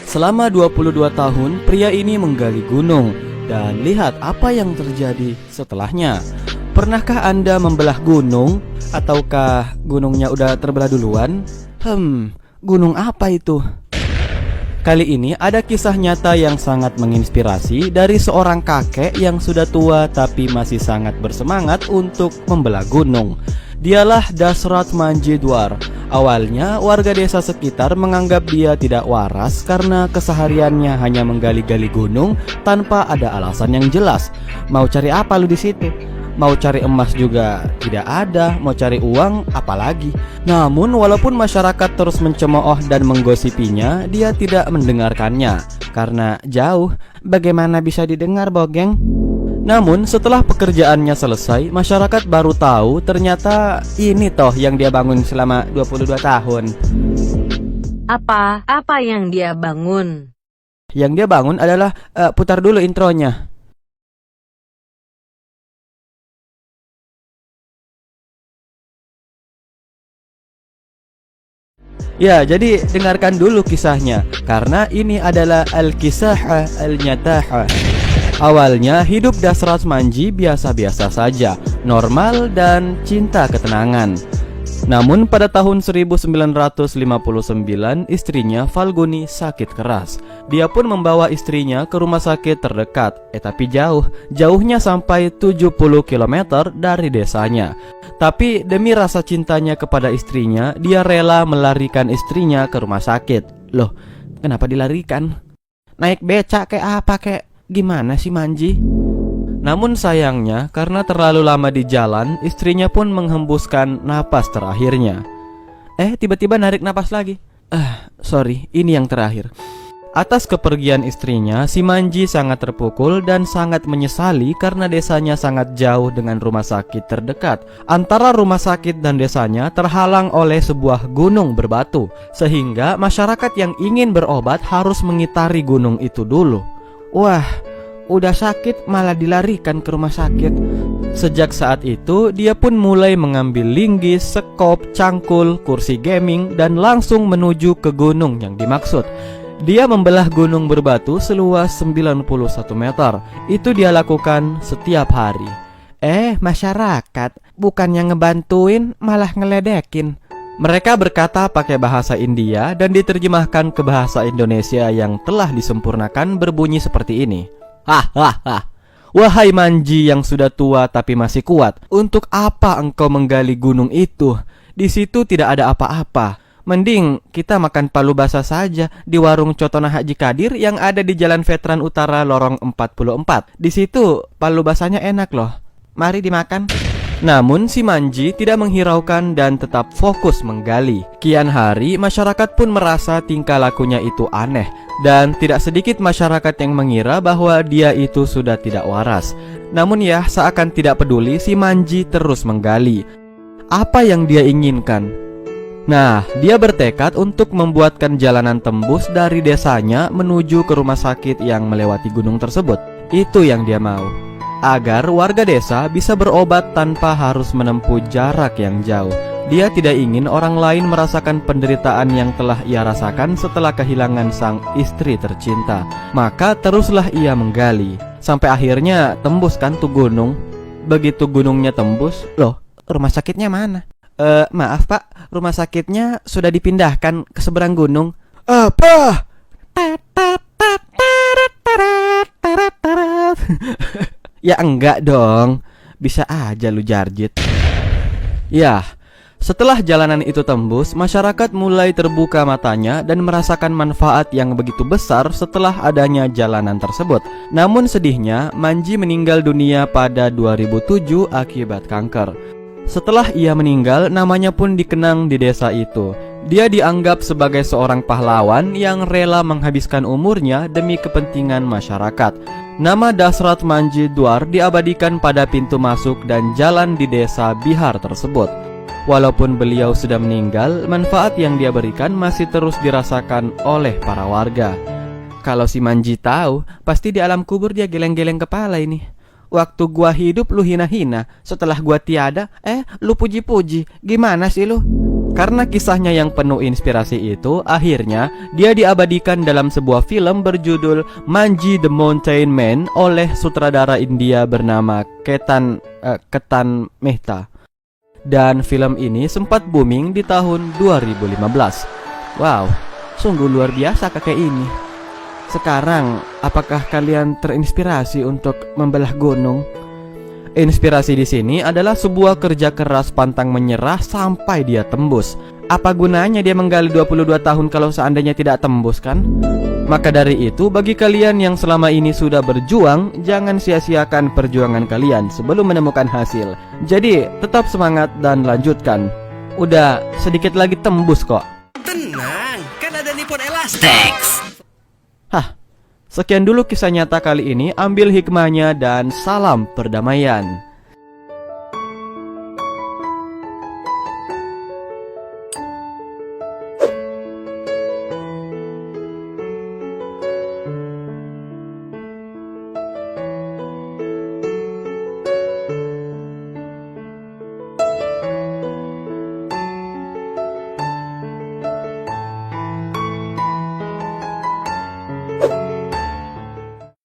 Selama 22 tahun, pria ini menggali gunung. Dan lihat apa yang terjadi setelahnya. Pernahkah Anda membelah gunung? Ataukah gunungnya udah terbelah duluan? Gunung apa itu? Kali ini ada kisah nyata yang sangat menginspirasi dari seorang kakek yang sudah tua tapi masih sangat bersemangat untuk membelah gunung. Dialah Dasrat Manjidwar. Awalnya warga desa sekitar menganggap dia tidak waras karena kesehariannya hanya menggali-gali gunung tanpa ada alasan yang jelas. Mau cari apa lu di situ? Mau cari emas juga tidak ada, mau cari uang apalagi. Namun walaupun masyarakat terus mencemooh dan menggosipinya, dia tidak mendengarkannya karena jauh. Bagaimana bisa didengar, Bogeng? Namun setelah pekerjaannya selesai, masyarakat baru tahu ternyata ini toh yang dia bangun selama 22 tahun. Apa yang dia bangun? Yang dia bangun adalah, putar dulu intronya. Ya, jadi dengarkan dulu kisahnya, karena ini adalah al-kisah al-nyatah. Awalnya hidup Dasrat Manji biasa-biasa saja, normal dan cinta ketenangan. Namun pada tahun 1959 istrinya Falguni sakit keras. Dia pun membawa istrinya ke rumah sakit terdekat, tapi jauhnya sampai 70 km dari desanya. Tapi demi rasa cintanya kepada istrinya, dia rela melarikan istrinya ke rumah sakit. Loh, kenapa dilarikan? Naik becak kayak apa kek? Gimana sih Manji? Namun sayangnya karena terlalu lama di jalan, istrinya pun menghembuskan napas terakhirnya. Tiba-tiba narik napas lagi. Sorry, ini yang terakhir. Atas kepergian istrinya, si Manji sangat terpukul dan sangat menyesali karena desanya sangat jauh dengan rumah sakit terdekat. Antara rumah sakit dan desanya terhalang oleh sebuah gunung berbatu, sehingga masyarakat yang ingin berobat harus mengitari gunung itu dulu. Wah, udah sakit malah dilarikan ke rumah sakit. Sejak saat itu, dia pun mulai mengambil linggis, sekop, cangkul, kursi gaming, dan langsung menuju ke gunung yang dimaksud. Dia membelah gunung berbatu seluas 91 meter. Itu dia lakukan setiap hari. Masyarakat bukannya ngebantuin malah ngeledekin. Mereka berkata pakai bahasa India dan diterjemahkan ke bahasa Indonesia yang telah disempurnakan berbunyi seperti ini. Hahaha. Wahai Manji yang sudah tua tapi masih kuat, untuk apa engkau menggali gunung itu? Di situ tidak ada apa-apa. Mending kita makan palu basah saja di warung Cotona Haji Kadir yang ada di Jalan Veteran Utara Lorong 44. Di situ palu basahnya enak loh. Mari dimakan. Namun si Manji tidak menghiraukan dan tetap fokus menggali. Kian hari masyarakat pun merasa tingkah lakunya itu aneh. Dan tidak sedikit masyarakat yang mengira bahwa dia itu sudah tidak waras. Namun ya, seakan tidak peduli, si Manji terus menggali. Apa yang dia inginkan? Nah, dia bertekad untuk membuatkan jalanan tembus dari desanya menuju ke rumah sakit yang melewati gunung tersebut. Itu yang dia mau, agar warga desa bisa berobat tanpa harus menempuh jarak yang jauh. Dia tidak ingin orang lain merasakan penderitaan yang telah ia rasakan setelah kehilangan sang istri tercinta. Maka teruslah ia menggali, sampai akhirnya tembus kan tuh gunung. Begitu gunungnya tembus, loh, rumah sakitnya mana? Maaf pak, rumah sakitnya sudah dipindahkan ke seberang gunung. Apa? Ya enggak dong, bisa aja lu jarjit. Ya, setelah jalanan itu tembus, masyarakat mulai terbuka matanya dan merasakan manfaat yang begitu besar setelah adanya jalanan tersebut. Namun sedihnya, Manji meninggal dunia pada 2007 akibat kanker. Setelah ia meninggal, namanya pun dikenang di desa itu. Dia dianggap sebagai seorang pahlawan yang rela menghabiskan umurnya demi kepentingan masyarakat. Nama Dasrat Manjidwar diabadikan pada pintu masuk dan jalan di desa Bihar tersebut. Walaupun beliau sudah meninggal, manfaat yang dia berikan masih terus dirasakan oleh para warga. Kalau si Manji tahu, pasti di alam kubur dia geleng-geleng kepala ini. Waktu gua hidup lu hina-hina, setelah gua tiada, lu puji-puji. Gimana sih lu? Karena kisahnya yang penuh inspirasi itu, akhirnya dia diabadikan dalam sebuah film berjudul Manji the Mountain Man oleh sutradara India bernama Ketan Mehta. Dan film ini sempat booming di tahun 2015. Wow, sungguh luar biasa kakek ini. Sekarang, apakah kalian terinspirasi untuk membelah gunung? Inspirasi di sini adalah sebuah kerja keras pantang menyerah sampai dia tembus. Apa gunanya dia menggali 22 tahun kalau seandainya tidak tembus, kan? Maka dari itu, bagi kalian yang selama ini sudah berjuang, jangan sia-siakan perjuangan kalian sebelum menemukan hasil. Jadi, tetap semangat dan lanjutkan. Udah sedikit lagi tembus kok. Tenang, kan ada Nippon Elastex. Hah, sekian dulu kisah nyata kali ini. Ambil hikmahnya dan salam perdamaian.